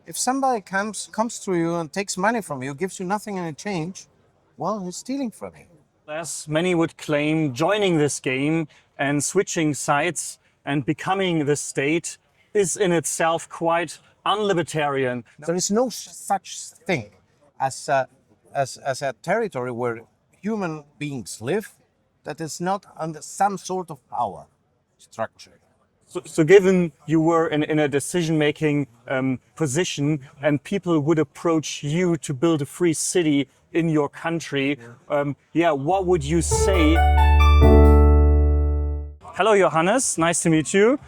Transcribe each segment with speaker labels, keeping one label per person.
Speaker 1: If somebody comes to you and takes money from you, gives you nothing in exchange, well, he's stealing from you.
Speaker 2: As many would claim, joining this game and switching sides and becoming the state is in itself quite un-libertarian.
Speaker 1: There is no such thing as a territory where human beings live that is not under some sort of power structure.
Speaker 2: So given you were in a decision-making position and people would approach you to build a free city in your country, what would you say? Hello, Johannes. Nice to meet you.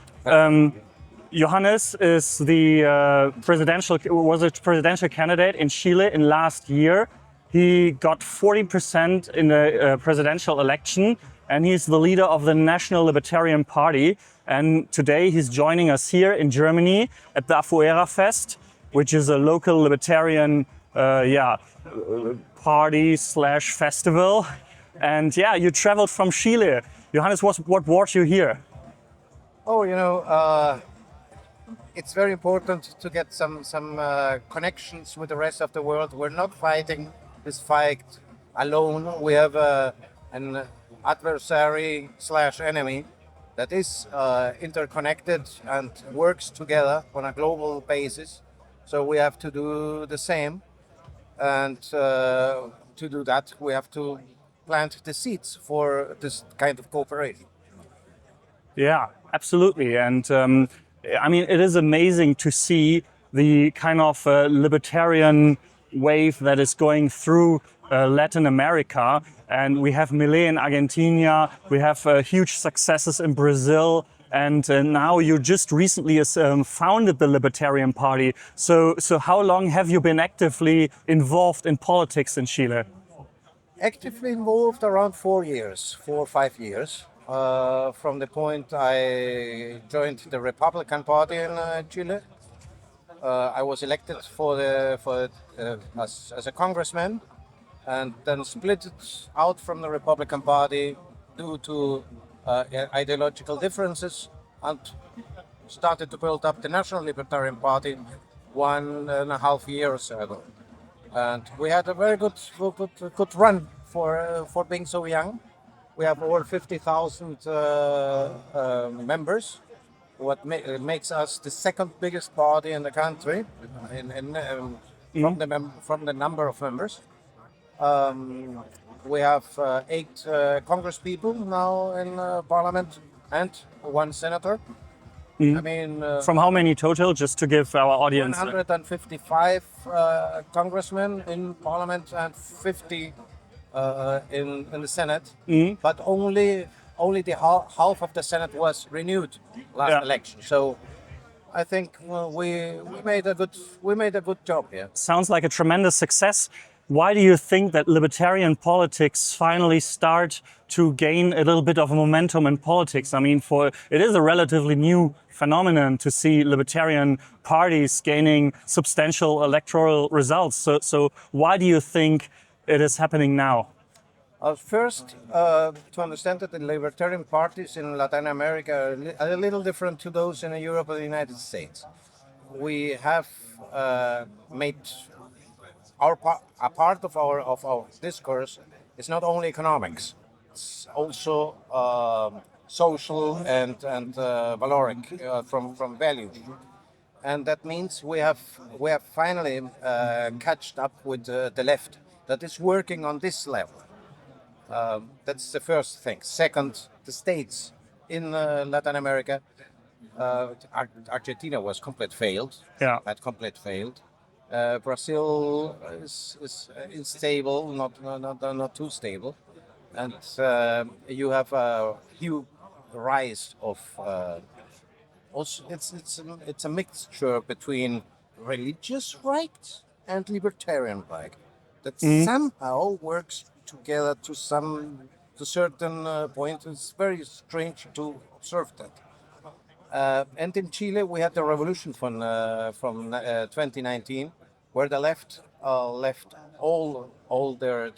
Speaker 2: Johannes is the was a presidential candidate in Chile in last year. He got 40% in the presidential election, and he's the leader of the National Libertarian Party. And today he's joining us here in Germany at the Afuera Fest, which is a local libertarian party slash festival. And you traveled from Chile. Johannes, what brought you here?
Speaker 1: Oh, it's very important to get some connections with the rest of the world. We're not fighting this fight alone. We have an adversary slash enemy that is interconnected and works together on a global basis. So we have to do the same. And to do that, we have to plant the seeds for this kind of cooperation.
Speaker 2: Yeah, absolutely. And I mean, it is amazing to see the kind of libertarian wave that is going through Latin America. And we have Milei in Argentina, we have huge successes in Brazil, and now you just recently founded the Libertarian Party. So how long have you been actively involved in politics in Chile?
Speaker 1: Actively involved around 4 or 5 years. From the point I joined the Republican Party in Chile, I was elected as a congressman, and then split it out from the Republican Party due to ideological differences, and started to build up the National Libertarian Party 1.5 years ago. And we had a very good run for being so young. We have over 50,000 members, what makes us the second biggest party in the country from the number of members. We have 8 Congress people now in Parliament and 1 senator. I mean,
Speaker 2: from how many total, just to give our audience?
Speaker 1: 155 congressmen in Parliament and 50 in the Senate, but only the half of the Senate was renewed last election. So I think we made a good job here.
Speaker 2: Sounds like a tremendous success. Why do you think that libertarian politics finally start to gain a little bit of momentum in politics? I mean, it is a relatively new phenomenon to see libertarian parties gaining substantial electoral results. So why do you think it is happening now?
Speaker 1: First, to understand that the libertarian parties in Latin America are a little different to those in Europe or the United States. We have made a part of our discourse is not only economics; it's also social and valoric from value, and that means we have finally catched up with the left that is working on this level. That's the first thing. Second, the states in Latin America. Argentina was complete failed.
Speaker 2: Yeah.
Speaker 1: Had complete failed. Brazil is unstable, not too stable, and you have a huge rise of. Also, it's a mixture between religious right and libertarian right that somehow works together to certain point. It's very strange to observe that. And in Chile, we had the revolution from 2019, where the left left all their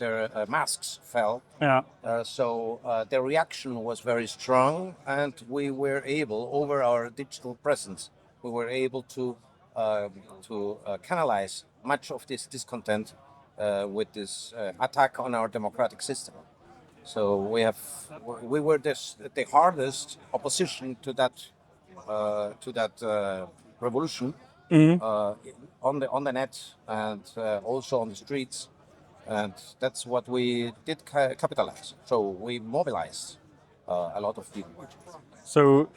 Speaker 1: masks fell.
Speaker 2: Yeah.
Speaker 1: So the reaction was very strong, and we were able, over our digital presence, we were able to canalize much of this discontent with this attack on our democratic system. So we were the hardest opposition to that revolution on the net and also on the streets, and that's what we did capitalize. So we mobilized a lot of people.
Speaker 2: So,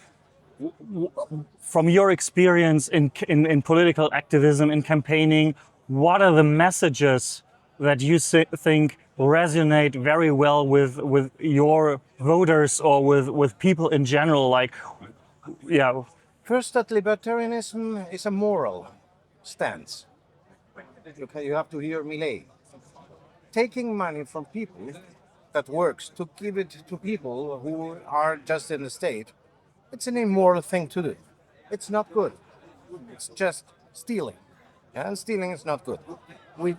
Speaker 2: from your experience in political activism, in campaigning, what are the messages that you think resonate very well with your voters or with people in general? Like, yeah.
Speaker 1: First, that libertarianism is a moral stance. You have to hear Milei. Taking money from people that works to give it to people who are just in the state, it's an immoral thing to do. It's not good. It's just stealing. Yeah, and stealing is not good. We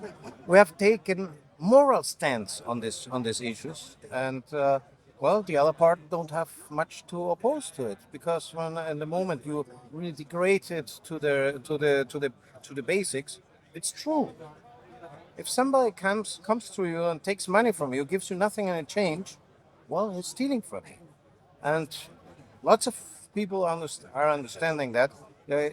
Speaker 1: we have taken moral stance on these issues, and well, the other part don't have much to oppose to it, because when in the moment you really degrade it to the basics, it's true. If somebody comes to you and takes money from you, gives you nothing in exchange, well, he's stealing from you. And lots of people are understanding that.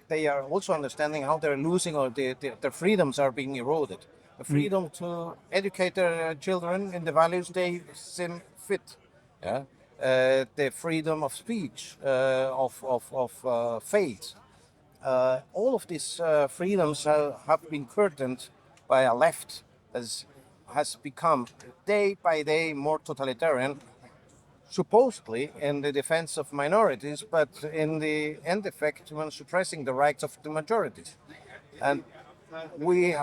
Speaker 1: They are also understanding how they're losing, or their freedoms are being eroded. The freedom to educate their children in the values they seem fit. Yeah? The freedom of speech, of faith. All of these freedoms have been curtained by a left that has become day by day more totalitarian, supposedly in the defense of minorities, but in the end effect when suppressing the rights of the majorities. And we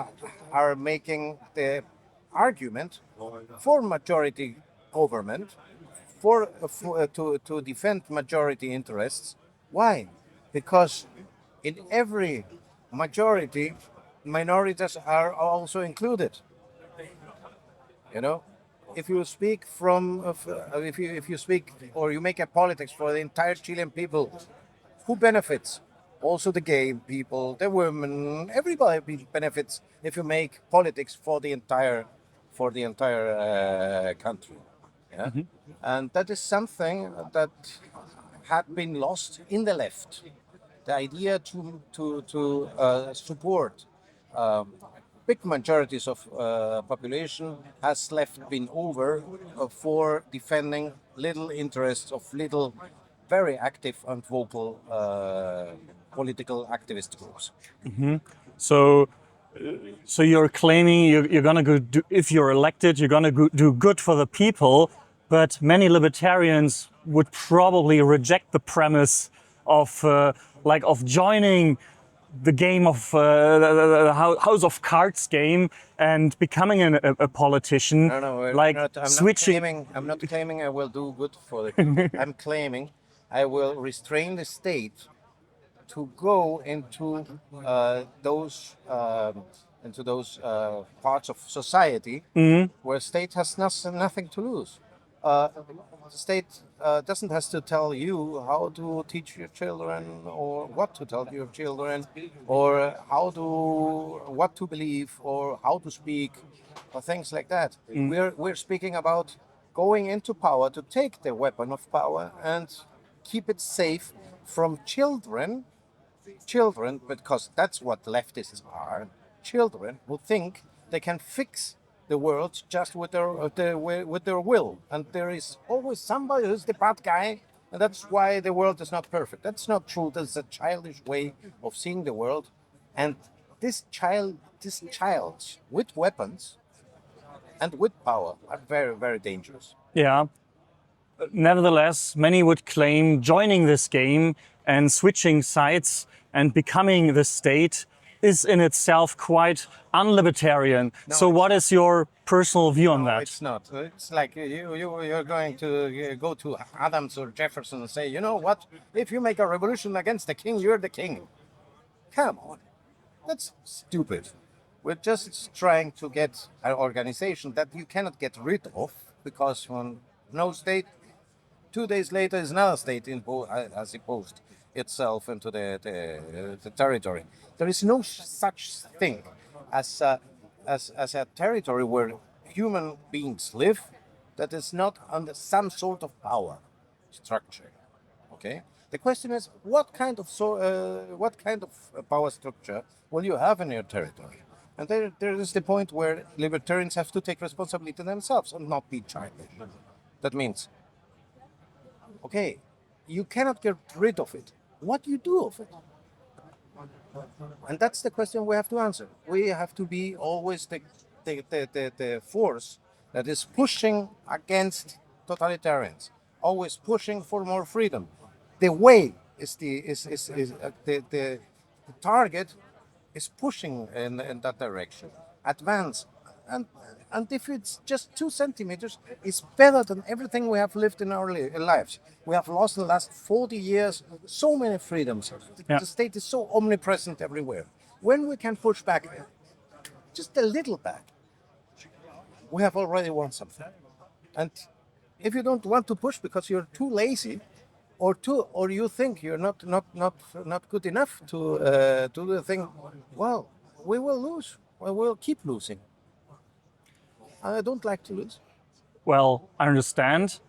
Speaker 1: are making the argument for majority government, to defend majority interests. Why? Because in every majority, minorities are also included. You know, if you speak if you speak or you make a politics for the entire Chilean people, who benefits? Also the gay people, the women, everybody benefits if you make politics for the entire country. Yeah, and that is something that had been lost in the left. The idea to support big majorities of population has left been over for defending little interests of little very active and vocal political activist groups.
Speaker 2: So, so you're claiming you're going to go do, if you're elected, you're going to go do good for the people, but many libertarians would probably reject the premise of of joining the game of the House of Cards game and becoming a politician.
Speaker 1: No, no,
Speaker 2: like switching.
Speaker 1: I'm not claiming I will do good for the people. I'm claiming I will restrain the state to go into those parts of society where state has nothing to lose. The state doesn't have to tell you how to teach your children, or what to tell your children, or what to believe, or how to speak, or things like that. We're speaking about going into power to take the weapon of power and keep it safe from children, because that's what leftists are, children who think they can fix the world just with their will, and there is always somebody who's the bad guy, and that's why the world is not perfect. That's not true. That's a childish way of seeing the world, and this child with weapons and with power are very, very dangerous.
Speaker 2: Yeah. Nevertheless, many would claim joining this game and switching sides and becoming the state is in itself quite un-libertarian.
Speaker 1: No,
Speaker 2: so what is your personal view on
Speaker 1: No,
Speaker 2: that?
Speaker 1: it's not. It's like you're going to go to Adams or Jefferson and say, you know what? If you make a revolution against the king, you're the king. Come on. That's stupid. We're just trying to get an organization that you cannot get rid of, because when no state, 2 days later is another state as imposed. itself into the territory. There is no such thing as as a territory where human beings live that is not under some sort of power structure. Okay. The question is, what kind of power structure will you have in your territory? And there is the point where libertarians have to take responsibility themselves and not be childish. That means, okay, you cannot get rid of it. What do you do of it? And that's the question we have to answer. We have to be always the force that is pushing against totalitarians, always pushing for more freedom. The way is the target is pushing in that direction. Advance. And, and if it's just 2 centimeters, it's better than everything we have lived in our lives. We have lost in the last 40 years so many freedoms.
Speaker 2: Yeah.
Speaker 1: The state is so omnipresent everywhere. When we can push back just a little back, we have already won something. And if you don't want to push because you're too lazy, or you think you're not good enough to do the thing, well, we will lose. We will keep losing. I don't like to lose.
Speaker 2: Well, I understand,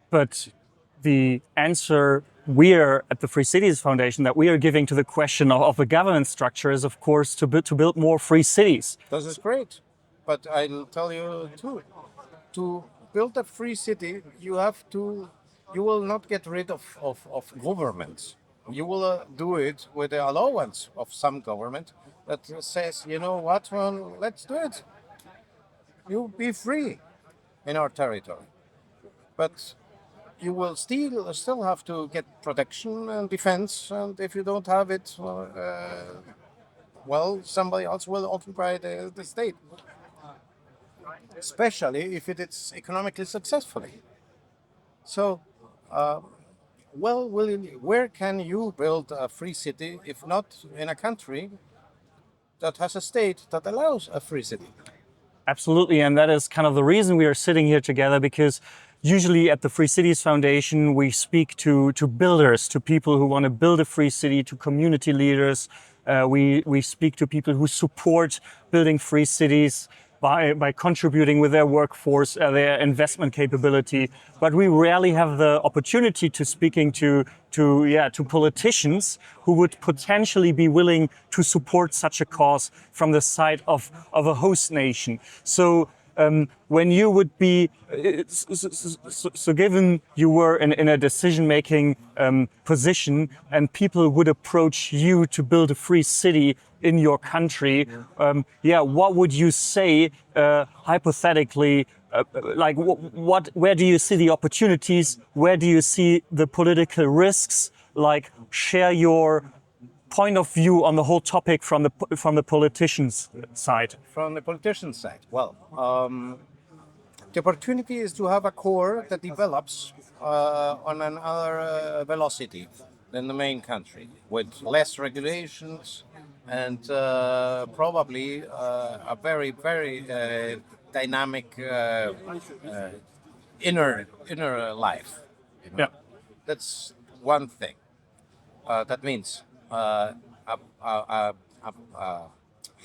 Speaker 2: but the answer we're at the Free Cities Foundation that we are giving to the question of the governance structure is, of course, to build more free cities.
Speaker 1: This is great, but I'll tell you too. To build a free city, you will not get rid of governments. You will do it with the allowance of some government that says, you know what, well, let's do it. You'll be free in our territory. But you will still have to get protection and defense, and if you don't have it, well, somebody else will occupy the state, especially if it is economically successfully. So, where can you build a free city if not in a country that has a state that allows a free city?
Speaker 2: Absolutely, and that is kind of the reason we are sitting here together, because usually at the Free Cities Foundation we speak to builders, to people who want to build a free city, to community leaders. We speak to people who support building free cities by contributing with their workforce, their investment capability. But we rarely have the opportunity to speaking to politicians who would potentially be willing to support such a cause from the side of a host nation. So when you would be, so given you were in a decision-making position and people would approach you to build a free city in your country, what would you say hypothetically? Like, where do you see the opportunities? Where do you see the political risks? Like, share your point of view on the whole topic from the politicians' side.
Speaker 1: From the politician's side, well, the opportunity is to have a core that develops on another velocity than the main country, with less regulations and probably a very, very dynamic inner life. You know?
Speaker 2: Yeah.
Speaker 1: That's one thing. That means a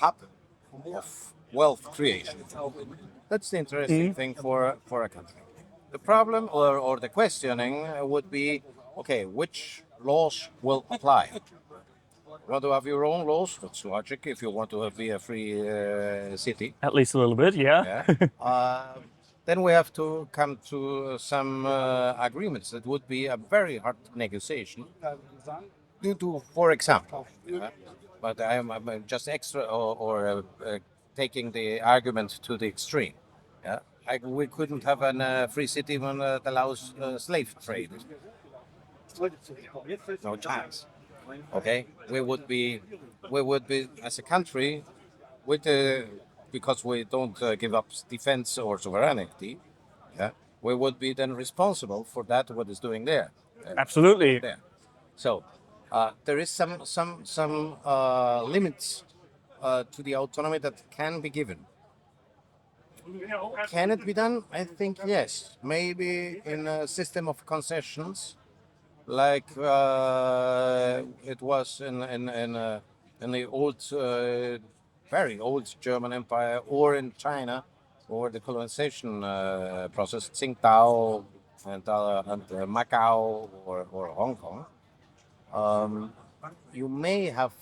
Speaker 1: hub of wealth creation. That's the interesting thing for a country. The problem or the questioning would be, okay, which laws will apply? You want to have your own laws? That's logic if you want to be a free city.
Speaker 2: At least a little bit, yeah.
Speaker 1: Then we have to come to some agreements. That would be a very hard negotiation. Due to, for example, but I'm just extra or taking the argument to the extreme. Yeah, we couldn't have a free city that allows slave trade. No chance. Okay, we would be as a country with because we don't give up defense or sovereignty. Yeah, we would be then responsible for that what is doing there.
Speaker 2: Absolutely.
Speaker 1: There. So there is some limits to the autonomy that can be given. Can it be done? I think yes. Maybe in a system of concessions, like it was in the old, very old German Empire, or in China, or the colonization process, Tsingtao and Macau or Hong Kong. Um, you may have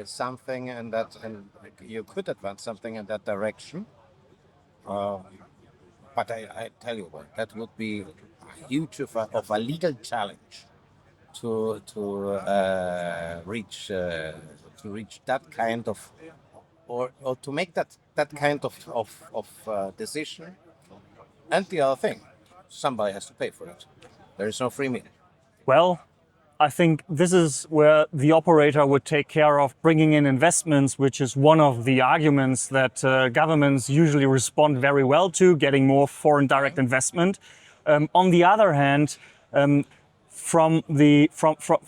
Speaker 1: something in that, and you could advance something in that direction. Uh, but I tell you what, that would be huge of a legal challenge to reach that kind of, or to make that kind of decision. And the other thing, somebody has to pay for it. There is no free meal.
Speaker 2: Well, I think this is where the operator would take care of bringing in investments, which is one of the arguments that governments usually respond very well to, getting more foreign direct investment. On the other hand, from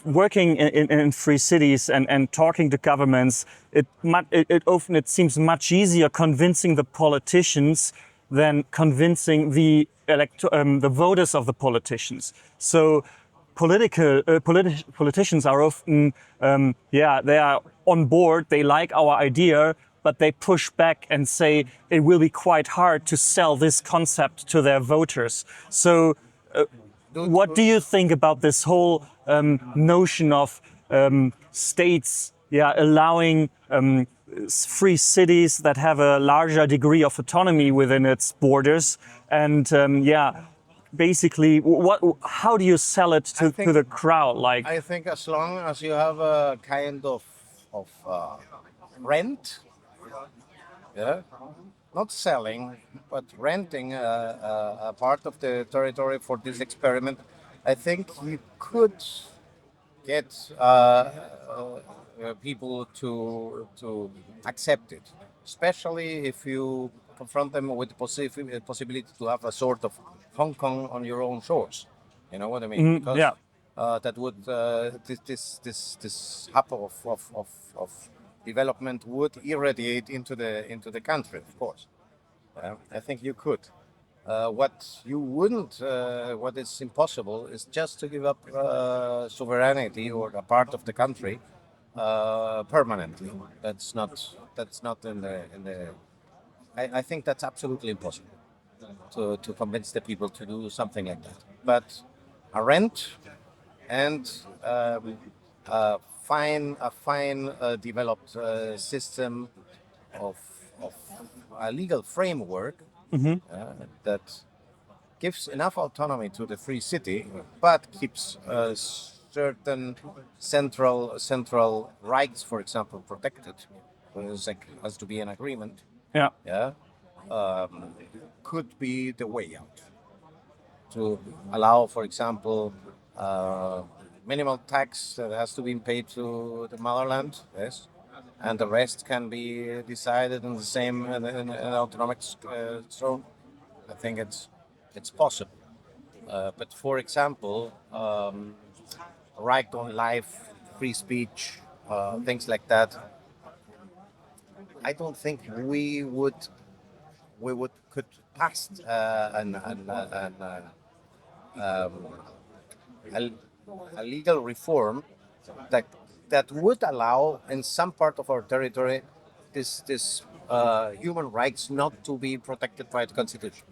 Speaker 2: working in free cities and talking to governments, it seems much easier convincing the politicians than convincing the voters of the politicians. So politicians are often, they are on board, they like our idea, but they push back and say it will be quite hard to sell this concept to their voters. So what do you think about this whole notion of states allowing free cities that have a larger degree of autonomy within its borders? And basically, how do you sell it to the crowd? Like,
Speaker 1: I think as long as you have a kind of rent, yeah, not selling, but renting a part of the territory for this experiment, I think you could get people to accept it, especially if you confront them with the possibility to have a sort of Hong Kong on your own shores. You know what I mean? Because that would this hub of development would irradiate into the country, of course. I think you could. What you wouldn't, what is impossible, is just to give up sovereignty or a part of the country permanently. That's not in the. I think that's absolutely impossible to convince the people to do something like that. But a rent and a fine developed system of a legal framework that gives enough autonomy to the free city, but keeps certain central rights, for example, protected. There has to be an agreement. Yeah, could be the way out to allow, for example, minimal tax that has to be paid to the motherland. Yes, and the rest can be decided in the same in autonomic zone. I think it's possible. But for example, right on life, free speech, things like that. I don't think we would could pass a, a legal reform that would allow in some part of our territory this human rights not to be protected by the constitution.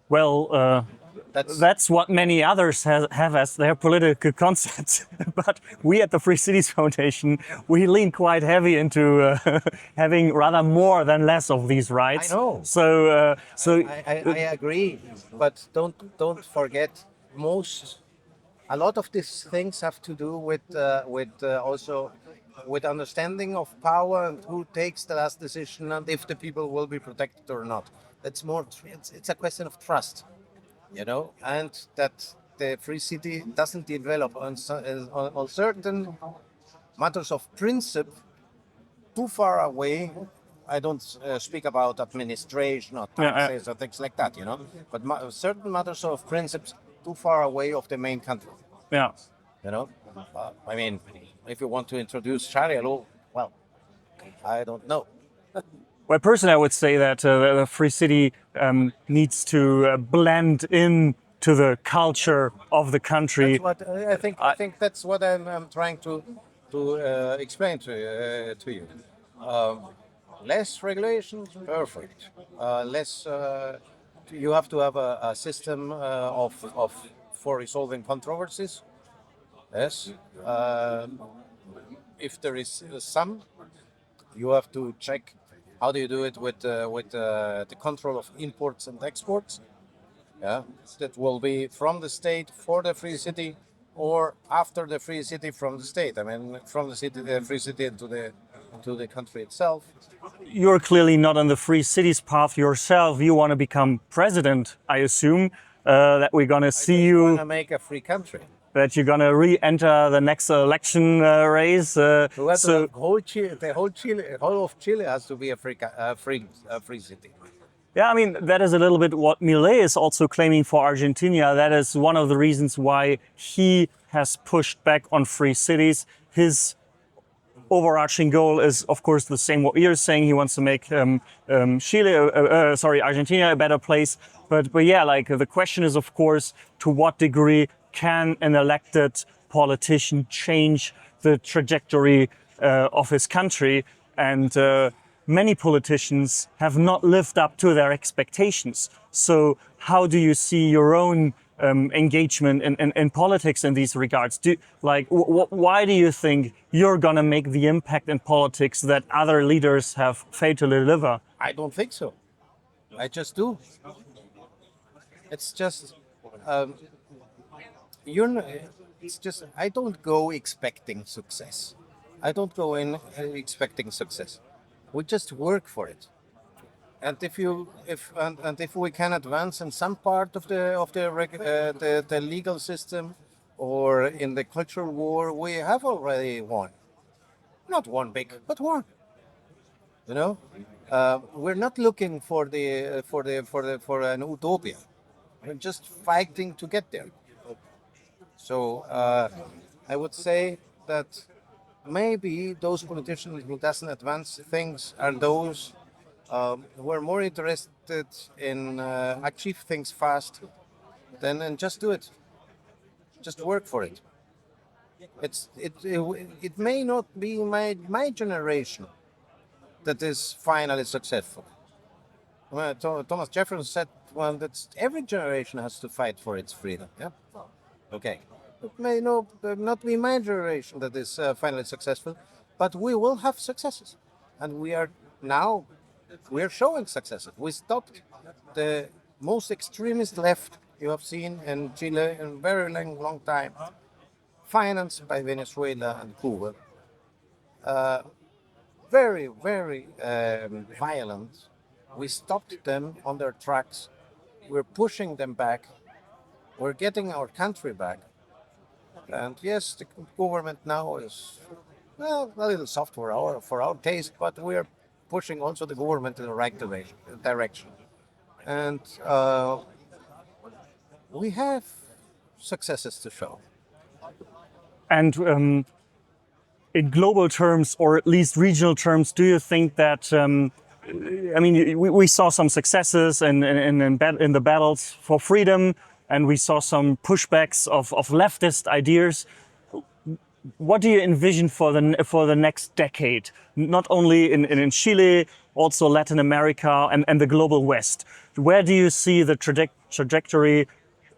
Speaker 2: Well, that's what many others have as their political concepts. But we at the Free Cities Foundation, we lean quite heavy into having rather more than less of these rights.
Speaker 1: I know.
Speaker 2: So,
Speaker 1: I agree, but don't forget a lot of these things have to do with also with understanding of power and who takes the last decision and if the people will be protected or not. That's more. It's a question of trust, you know, and that the free city doesn't develop on certain matters of principle too far away. I don't speak about administration or taxes or things like that, you know, but certain matters of principles too far away of the main country.
Speaker 2: Yeah.
Speaker 1: You know, I mean, if you want to introduce Sharia law, well, I don't know.
Speaker 2: Well, personally, I would say that the free city needs to blend in to the culture of the country.
Speaker 1: That's what I think. I think that's what I'm trying to explain to you. Less regulations, perfect. Less. You have to have a system of for resolving controversies. Yes. If there is some, you have to check how do you do it with the control of imports and exports. Yeah, that will be from the state for the free city, or after the free city from the state. I mean, from the city, the free city to the country itself.
Speaker 2: You're clearly not on the free cities path yourself. You want to become president, I assume. That we're gonna see
Speaker 1: I
Speaker 2: you.
Speaker 1: want to make a free country.
Speaker 2: That you're gonna re-enter the next election race.
Speaker 1: The whole of Chile has to be a free city.
Speaker 2: Yeah, I mean, that is a little bit what Milei is also claiming for Argentina. That is one of the reasons why he has pushed back on free cities. His overarching goal is, of course, the same what you're saying. He wants to make Argentina a better place. But yeah, like the question is, of course, to what degree can an elected politician change the trajectory of his country? And many politicians have not lived up to their expectations. So how do you see your own engagement in politics in these regards? Why do you think you're gonna make the impact in politics that other leaders have failed to deliver?
Speaker 1: I don't think so. I just do. It's just you're. It's just I don't go expecting success. I don't go in expecting success. We just work for it. And if we can advance in some part of the legal system or in the cultural war, we have already won. Not one big, but one. You know, we're not looking for for an utopia. We're just fighting to get there. So I would say that maybe those politicians who doesn't advance things are those who are more interested in achieve things fast than in just do it, just work for it. It may not be my generation that is finally successful. Well, Thomas Jefferson said, "Well, that every generation has to fight for its freedom." Yeah. Okay. It may not be my generation that is finally successful, but we will have successes, and we are showing successes. We stopped the most extremist left you have seen in Chile in a very long time, financed by Venezuela and Cuba. Very violent. We stopped them on their tracks. We're pushing them back. We're getting our country back. And yes, the government now is, well, a little soft for our taste, but we are pushing also the government in the right direction. And we have successes to show.
Speaker 2: And in global terms, or at least regional terms, do you think that, I mean, we saw some successes in the battles for freedom, and we saw some pushbacks of leftist ideas. What do you envision for the next decade? Not only in Chile, also Latin America and the global West. Where do you see the trajectory?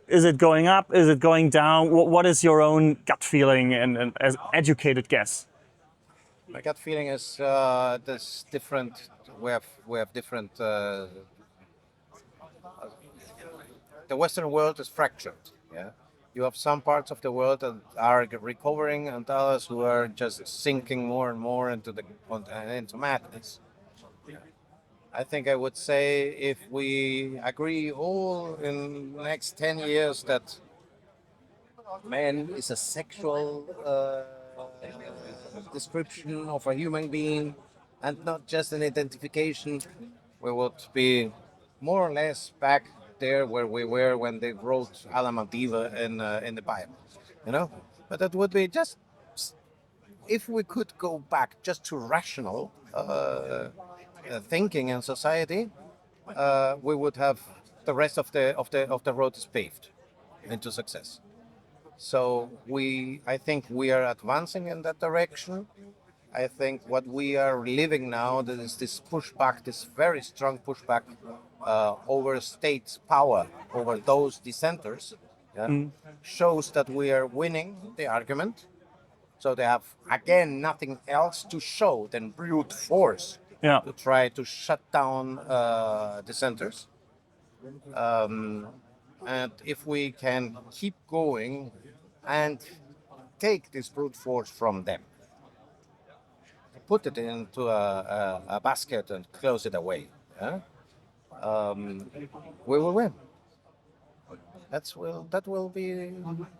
Speaker 2: Is it going up? Is it going down? What is your own gut feeling and as educated guess?
Speaker 1: My gut feeling is there's different. We have different. The Western world is fractured. Yeah, you have some parts of the world that are recovering, and others who are just sinking more and more into madness. I think I would say if we agree all in the next 10 years that man is a sexual description of a human being and not just an identification, we would be more or less back there where we were when they wrote Adam and Eve in the Bible, you know. But that would be just if we could go back just to rational thinking in society, we would have the rest of the road is paved. into success. So I think we are advancing in that direction. I think what we are living now, there is this pushback, this very strong pushback over state's power over those dissenters, yeah, shows that we are winning the argument. So they have, again, nothing else to show than brute force
Speaker 2: Yeah.
Speaker 1: to try to shut down dissenters. And if we can keep going and take this brute force from them, put it into a basket and close it away, yeah? We will win. That will be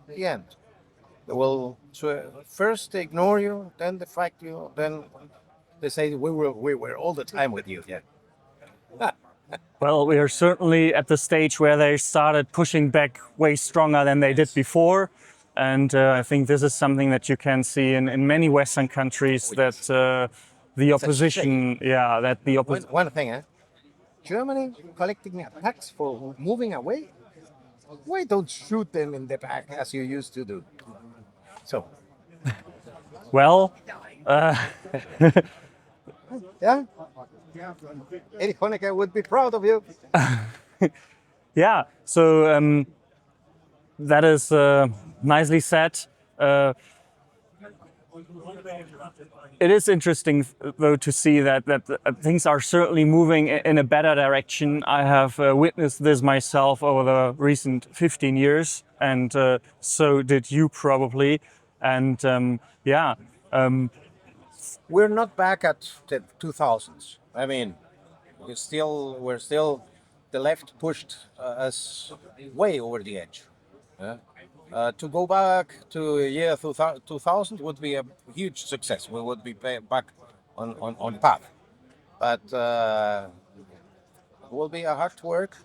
Speaker 1: the end. They will first ignore you, then they fight you, then they say we were all the time with you. Yeah.
Speaker 2: Well, we are certainly at the stage where they started pushing back way stronger than they did before. And I think this is something that you can see in many Western countries, that the opposition, that the opposition.
Speaker 1: One thing, Germany collecting attacks for moving away. Why don't shoot them in the back as you used to do? So,
Speaker 2: Well,
Speaker 1: yeah, Erich Honecker would be proud of you.
Speaker 2: yeah, so that is nicely said. It is interesting, though, to see that things are certainly moving in a better direction. I have witnessed this myself over the recent 15 years, and so did you probably. And
Speaker 1: We're not back at the 2000s. I mean, we're still the left pushed us way over the edge. Yeah? To go back to year 2000 would be a huge success. We would be back on path. But it will be a hard work,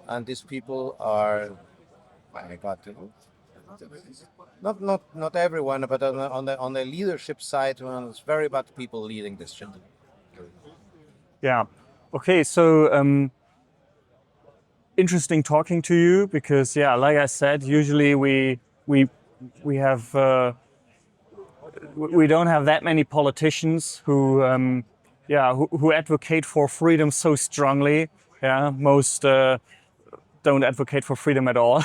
Speaker 1: and these people are, my God, not everyone, but on the leadership side, it's very bad people leading this shit.
Speaker 2: yeah, okay, so interesting talking to you, because like I said, usually we have we don't have that many politicians who who advocate for freedom so strongly. Yeah, most don't advocate for freedom at all.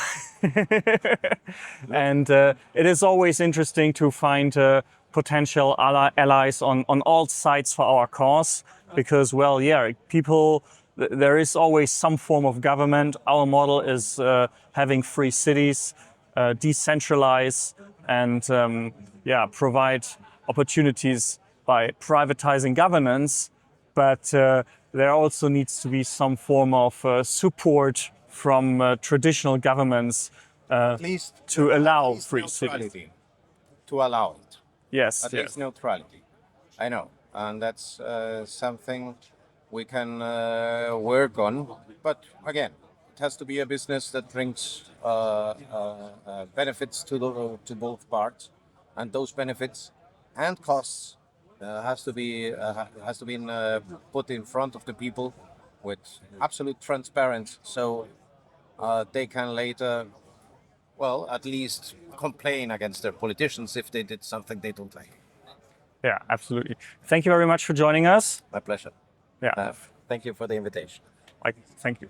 Speaker 2: And it is always interesting to find potential allies on all sides for our cause, because, well, people, there is always some form of government. Our model is having free cities, decentralize, and provide opportunities by privatizing governance. But there also needs to be some form of support from traditional governments
Speaker 1: At least
Speaker 2: to allow free
Speaker 1: neutrality,
Speaker 2: cities.
Speaker 1: to allow it.
Speaker 2: Yes,
Speaker 1: At
Speaker 2: yes.
Speaker 1: least neutrality. I know, and that's something we can work on. But again, it has to be a business that brings benefits to both parts, and those benefits and costs has to be put in front of the people with absolute transparency, so they can later, well, at least complain against their politicians if they did something they don't like.
Speaker 2: Yeah, absolutely. Thank you very much for joining us.
Speaker 1: My pleasure.
Speaker 2: Yeah,
Speaker 1: Thank you for the invitation.
Speaker 2: thank you.